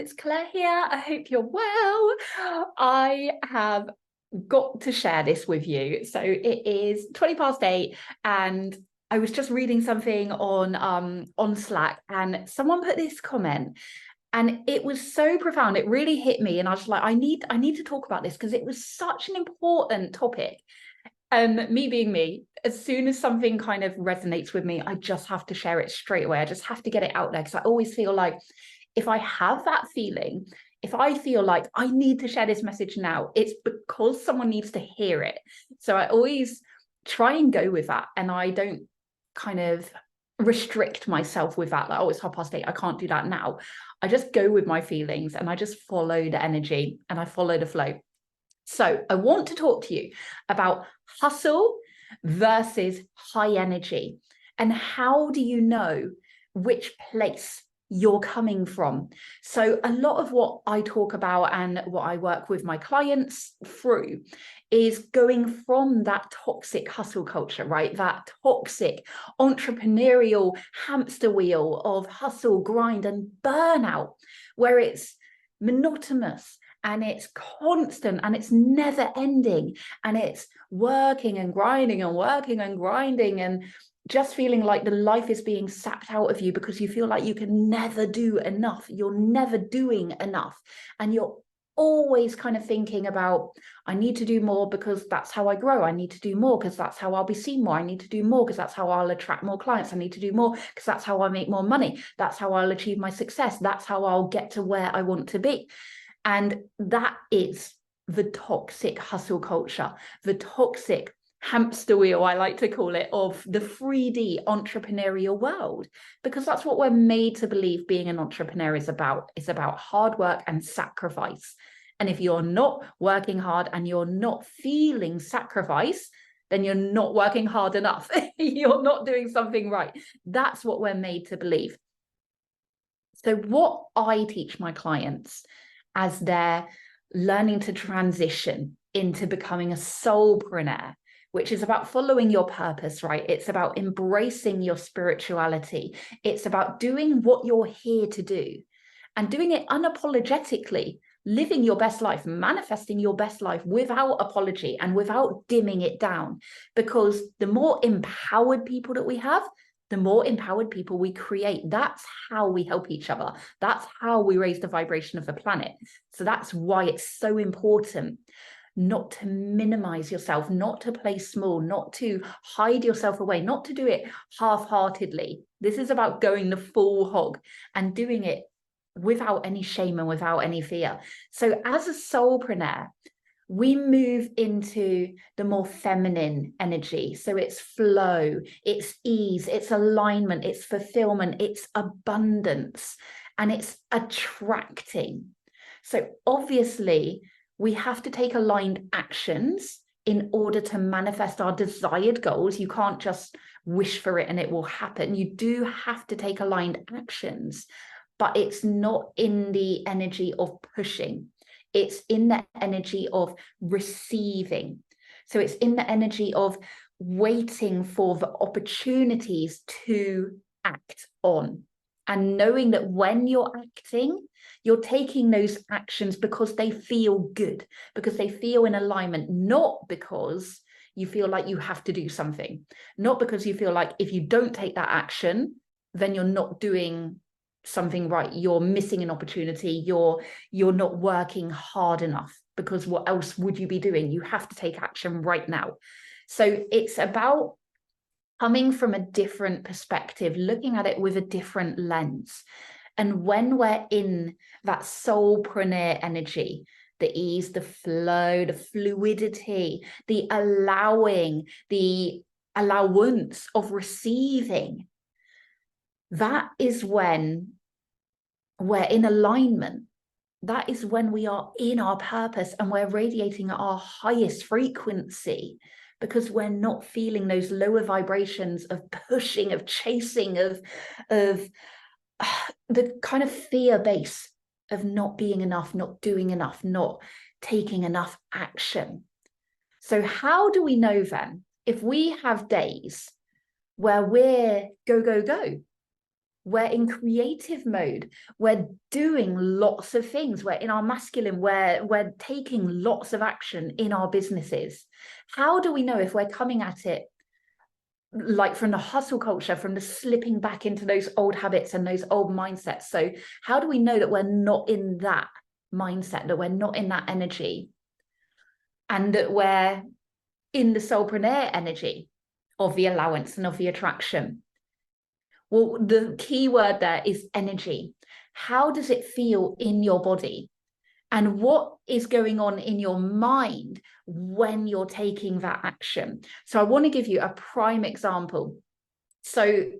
it's Claire here. I hope you're well. I have got to share this with you. So it is 20 past 8 and I was just reading something on Slack and someone put this comment and it was so profound. It really hit me and I was like, I need to talk about this because it was such an important topic. And me being me, as soon as something kind of resonates with me, I just have to share it straight away. I just have to get it out there because I always feel like if I have that feeling, if I feel like I need to share this message now, it's because someone needs to hear it. So I always try and go with that. And I don't kind of restrict myself with that. Like, oh, it's 8:30. I can't do that now. I just go with my feelings and I just follow the energy and I follow the flow. So I want to talk to you about hustle versus high energy and how do you know which place you're coming from. So a lot of what I talk about and what I work with my clients through is going from that toxic hustle culture, right? That toxic entrepreneurial hamster wheel of hustle, grind, and burnout, where it's monotonous and it's constant and it's never ending and it's working and grinding and working and grinding and just feeling like the life is being sapped out of you because you feel like you can never do enough. You're never doing enough. And you're always kind of thinking about, I need to do more because that's how I grow. I need to do more because that's how I'll be seen more. I need to do more because that's how I'll attract more clients. I need to do more because that's how I make more money. That's how I'll achieve my success. That's how I'll get to where I want to be. And that is the toxic hustle culture, the toxic hamster wheel, I like to call it, of the 3D entrepreneurial world, because that's what we're made to believe being an entrepreneur is about. It's about hard work and sacrifice. And if you're not working hard and you're not feeling sacrifice, then you're not working hard enough. You're not doing something right. That's what we're made to believe. So what I teach my clients as they're learning to transition into becoming a soulpreneur, which is about following your purpose, right? It's about embracing your spirituality. It's about doing what you're here to do and doing it unapologetically, living your best life, manifesting your best life without apology and without dimming it down. Because the more empowered people that we have, the more empowered people we create. That's how we help each other. That's how we raise the vibration of the planet. So that's why it's so important not to minimize yourself, not to play small, not to hide yourself away, not to do it half-heartedly. This is about going the full hog and doing it without any shame and without any fear. So as a soulpreneur, we move into the more feminine energy. So it's flow, it's ease, it's alignment, it's fulfillment, it's abundance, and it's attracting. So obviously, we have to take aligned actions in order to manifest our desired goals. You can't just wish for it and it will happen. You do have to take aligned actions, but it's not in the energy of pushing. It's in the energy of receiving. So it's in the energy of waiting for the opportunities to act on and knowing that when you're acting, you're taking those actions because they feel good, because they feel in alignment, not because you feel like you have to do something, not because you feel like if you don't take that action, then you're not doing something right, you're missing an opportunity, you're not working hard enough, because what else would you be doing? You have to take action right now. So it's about coming from a different perspective, looking at it with a different lens. And when we're in that soulpreneur energy, the ease, the flow, the fluidity, the allowing, the allowance of receiving, that is when we're in alignment. That is when we are in our purpose and we're radiating at our highest frequency, because we're not feeling those lower vibrations of pushing, of chasing, of the kind of fear base of not being enough, not doing enough, not taking enough action. So how do we know then if we have days where we're go, go, go? We're in creative mode. We're doing lots of things. We're in our masculine. We're taking lots of action in our businesses. How do we know if we're coming at it like from the hustle culture, from the slipping back into those old habits and those old mindsets? So how do we know that we're not in that mindset, that we're not in that energy, and that we're in the soulpreneur energy of the allowance and of the attraction? Well, the key word there is energy. How does it feel in your body? And what is going on in your mind when you're taking that action? So I want to give you a prime example. So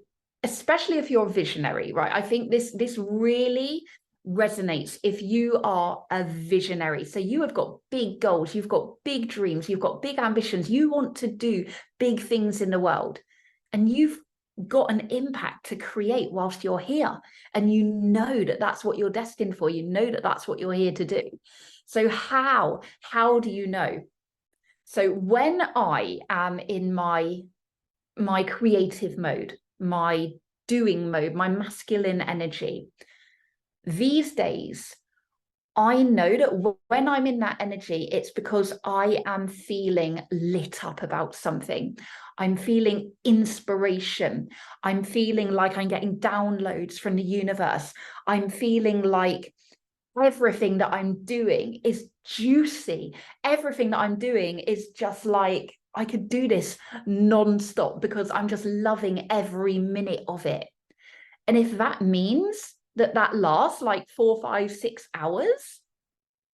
especially if you're a visionary, right? I think this really resonates if you are a visionary. So you have got big goals, you've got big dreams, you've got big ambitions, you want to do big things in the world, and you've got an impact to create whilst you're here, and you know that that's what you're destined for, you know that that's what you're here to do. So how do you know? So when I am in my creative mode, my doing mode, my masculine energy, these days I know that when I'm in that energy, it's because I am feeling lit up about something. I'm feeling inspiration. I'm feeling like I'm getting downloads from the universe. I'm feeling like everything that I'm doing is juicy. Everything that I'm doing is just like, I could do this non-stop because I'm just loving every minute of it. And if that means that lasts like 4, 5, 6 hours,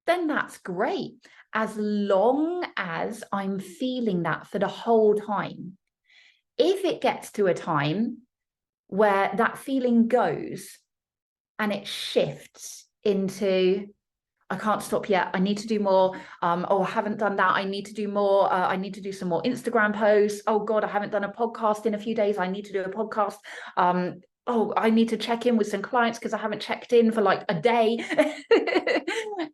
then that's great, as long as I'm feeling that for the whole time. If it gets to a time where that feeling goes and it shifts into, I can't stop yet, I need to do more, oh, I haven't done that, I need to do more, I need to do some more Instagram posts, oh God, I haven't done a podcast in a few days, I need to do a podcast, oh, I need to check in with some clients because I haven't checked in for like a day.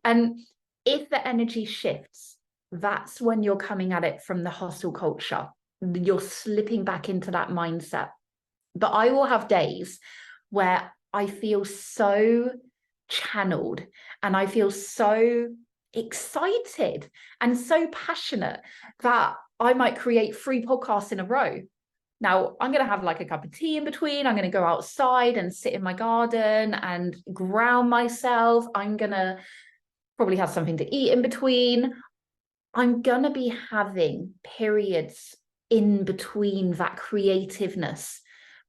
And if the energy shifts, that's when you're coming at it from the hustle culture. You're slipping back into that mindset. But I will have days where I feel so channeled and I feel so excited and so passionate that I might create 3 podcasts in a row. Now, I'm going to have like a cup of tea in between. I'm going to go outside and sit in my garden and ground myself. I'm going to probably have something to eat in between. I'm going to be having periods in between that creativeness.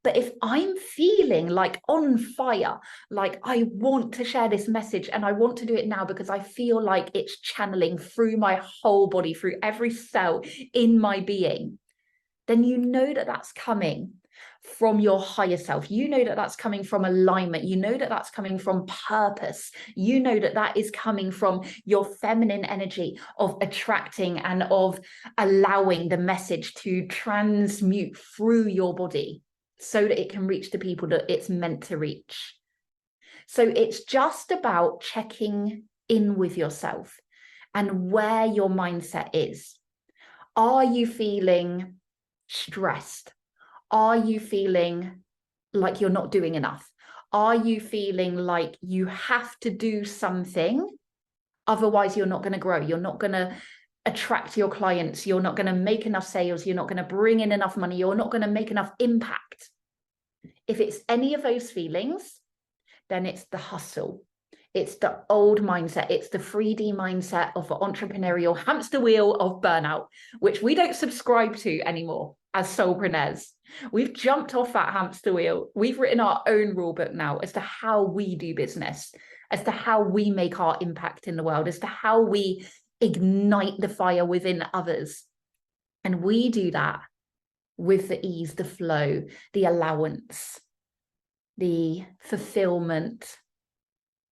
But if I'm feeling like on fire, like I want to share this message and I want to do it now because I feel like it's channeling through my whole body, through every cell in my being, then you know that that's coming from your higher self. You know that that's coming from alignment. You know that that's coming from purpose. You know that that is coming from your feminine energy of attracting and of allowing the message to transmute through your body so that it can reach the people that it's meant to reach. So it's just about checking in with yourself and where your mindset is. Are you feeling stressed? Are you feeling like you're not doing enough? Are you feeling like you have to do something? Otherwise, you're not going to grow. You're not going to attract your clients. You're not going to make enough sales. You're not going to bring in enough money. You're not going to make enough impact. If it's any of those feelings, then it's the hustle. It's the old mindset. It's the 3D mindset of the entrepreneurial hamster wheel of burnout, which we don't subscribe to anymore as soulpreneurs. We've jumped off that hamster wheel. We've written our own rule book now as to how we do business, as to how we make our impact in the world, as to how we ignite the fire within others. And we do that with the ease, the flow, the allowance, the fulfillment,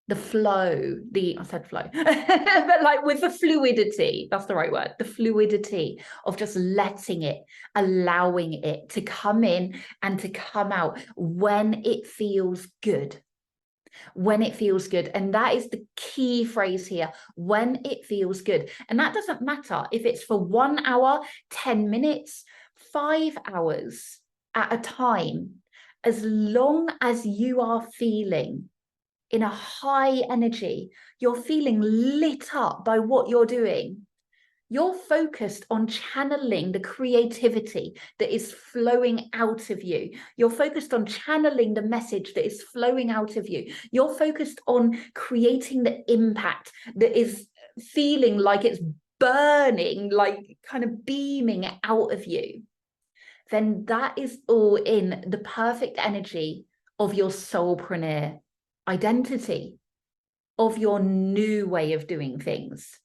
the flow, I said flow, but like with the fluidity, that's the right word, the fluidity of just letting it, allowing it to come in and to come out when it feels good. When it feels good. And that is the key phrase here, when it feels good. And that doesn't matter if it's for 1 hour, 10 minutes, 5 hours at a time. as long as you are feeling in a high energy, you're feeling lit up by what you're doing, you're focused on channeling the creativity that is flowing out of you. You're focused on channeling the message that is flowing out of you. You're focused on creating the impact that is feeling like it's burning, like kind of beaming out of you. Then that is all in the perfect energy of your soulpreneur identity, of your new way of doing things.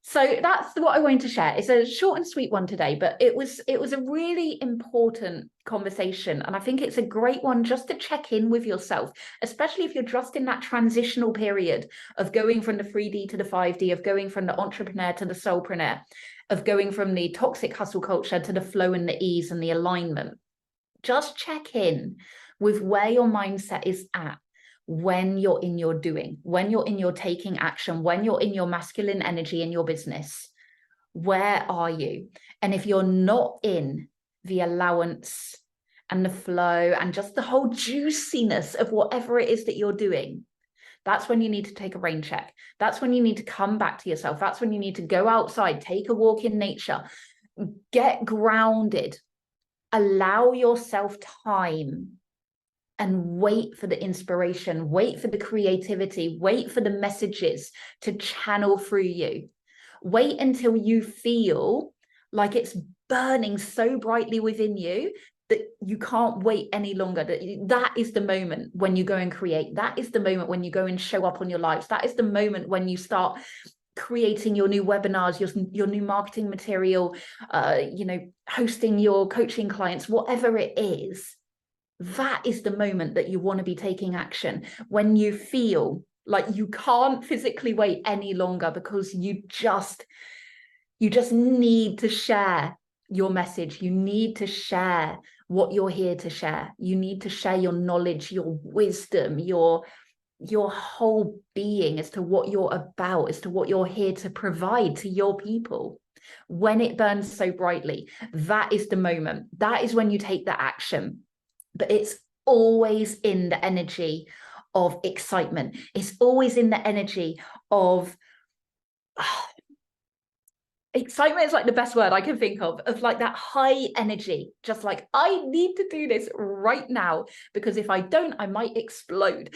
So that's what I wanted to share. It's a short and sweet one today, but it was a really important conversation. And I think it's a great one just to check in with yourself, especially if you're just in that transitional period of going from the 3D to the 5D, of going from the entrepreneur to the soulpreneur, of going from the toxic hustle culture to the flow and the ease and the alignment. Just check in with where your mindset is at when you're in your doing, when you're in your taking action, when you're in your masculine energy in your business. Where are you? And if you're not in the allowance and the flow and just the whole juiciness of whatever it is that you're doing, that's when you need to take a rain check. That's when you need to come back to yourself. That's when you need to go outside, take a walk in nature, get grounded, allow yourself time, and wait for the inspiration, wait for the creativity, wait for the messages to channel through you. Wait until you feel like it's burning so brightly within you that you can't wait any longer. That is the moment when you go and create. That is the moment when you go and show up on your lives. That is the moment when you start creating your new webinars, your new marketing material, hosting your coaching clients, whatever it is. That is the moment that you want to be taking action, when you feel like you can't physically wait any longer because you just need to share your message. You need to share what you're here to share. You need to share your knowledge, your wisdom, your whole being as to what you're about, as to what you're here to provide to your people. When it burns so brightly, that is the moment. That is when you take the action. But it's always in the energy of excitement. It's always in the energy of excitement is like the best word I can think of like that high energy, just like, I need to do this right now, because if I don't, I might explode.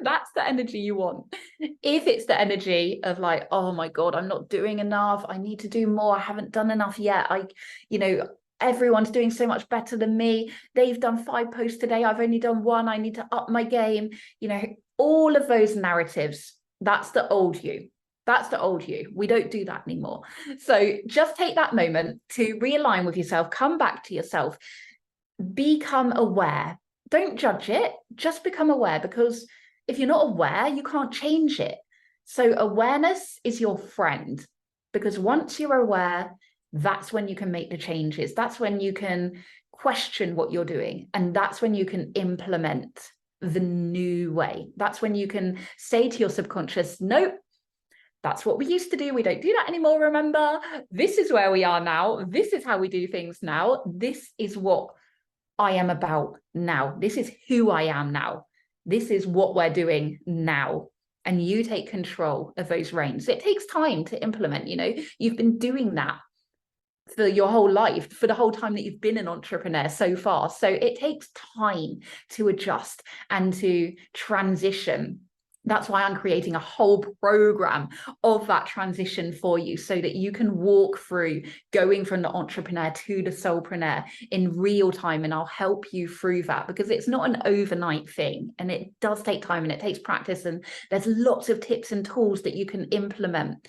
That's the energy you want. If it's the energy of like, oh my God, I'm not doing enough, I need to do more, I haven't done enough yet, everyone's doing so much better than me, they've done 5 posts today, I've only done 1, I need to up my game, all of those narratives, that's the old you. That's the old you. We don't do that anymore. So just take that moment to realign with yourself, come back to yourself, become aware. Don't judge it, just become aware, because if you're not aware, you can't change it. So awareness is your friend, because once you're aware, that's when you can make the changes. That's when you can question what you're doing. And that's when you can implement the new way. That's when you can say to your subconscious, nope, that's what we used to do. We don't do that anymore, remember? This is where we are now. This is how we do things now. This is what I am about now. This is who I am now. This is what we're doing now. And you take control of those reins. It takes time to implement, You've been doing that for your whole life, for the whole time that you've been an entrepreneur so far. So it takes time to adjust and to transition. That's why I'm creating a whole program of that transition for you, so that you can walk through going from the entrepreneur to the soulpreneur in real time. And I'll help you through that, because it's not an overnight thing, and it does take time and it takes practice. And there's lots of tips and tools that you can implement.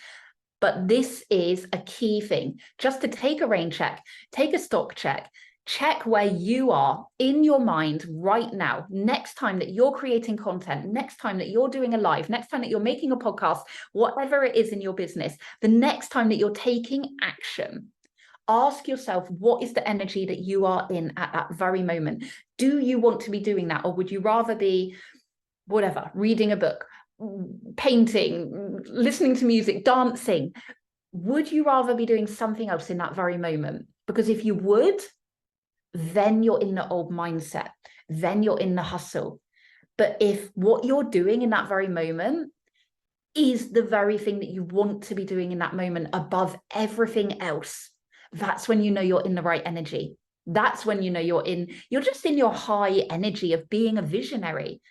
But this is a key thing, just to take a rain check, take a stock check, check where you are in your mind right now. Next time that you're creating content, next time that you're doing a live, next time that you're making a podcast, whatever it is in your business, the next time that you're taking action, ask yourself, what is the energy that you are in at that very moment? Do you want to be doing that? Or would you rather be, whatever, reading a book, painting, listening to music, dancing? Would you rather be doing something else in that very moment? Because if you would, then you're in the old mindset, then you're in the hustle. But if what you're doing in that very moment is the very thing that you want to be doing in that moment above everything else, that's when you know you're in the right energy. That's when you know you're just in your high energy of being a visionary.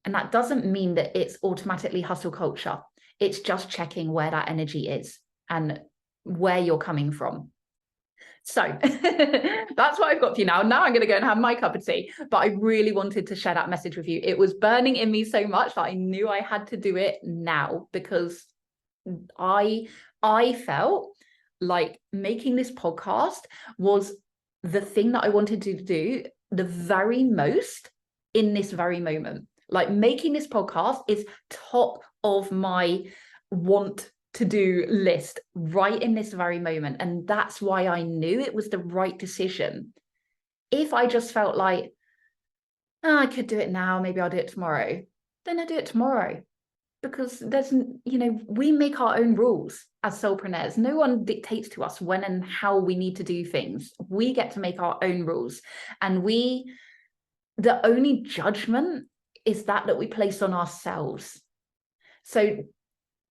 And that doesn't mean that it's automatically hustle culture. It's just checking where that energy is and where you're coming from. So that's what I've got for you now. Now I'm going to go and have my cup of tea. But I really wanted to share that message with you. It was burning in me so much that I knew I had to do it now, because I felt like making this podcast was the thing that I wanted to do the very most in this very moment. Like, making this podcast is top of my want to do list right in this very moment. And that's why I knew it was the right decision. If I just felt like, oh, I could do it now, maybe I'll do it tomorrow, then I do it tomorrow. Because there's, we make our own rules as solopreneurs. No one dictates to us when and how we need to do things. We get to make our own rules. And the only judgment is that we place on ourselves. So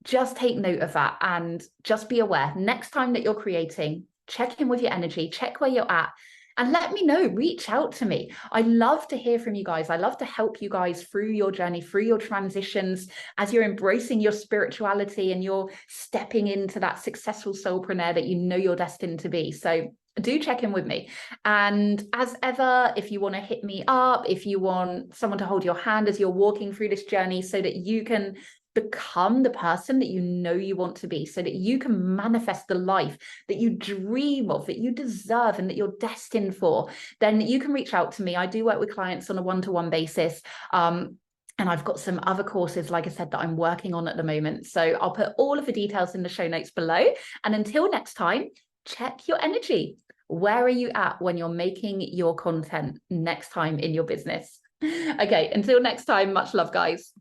just take note of that and just be aware. Next time that you're creating, check in with your energy, check where you're at, and let me know. Reach out to me. I love to hear from you guys. I love to help you guys through your journey, through your transitions, as you're embracing your spirituality and you're stepping into that successful soulpreneur that you know you're destined to be. So do check in with me. And as ever, if you want to hit me up, if you want someone to hold your hand as you're walking through this journey so that you can become the person that you know you want to be, so that you can manifest the life that you dream of, that you deserve, and that you're destined for, then you can reach out to me. I do work with clients on a one-to-one basis. And I've got some other courses, like I said, that I'm working on at the moment. So I'll put all of the details in the show notes below. And until next time, check your energy. Where are you at when you're making your content next time in your business? Okay, until next time, much love, guys.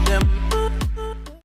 Them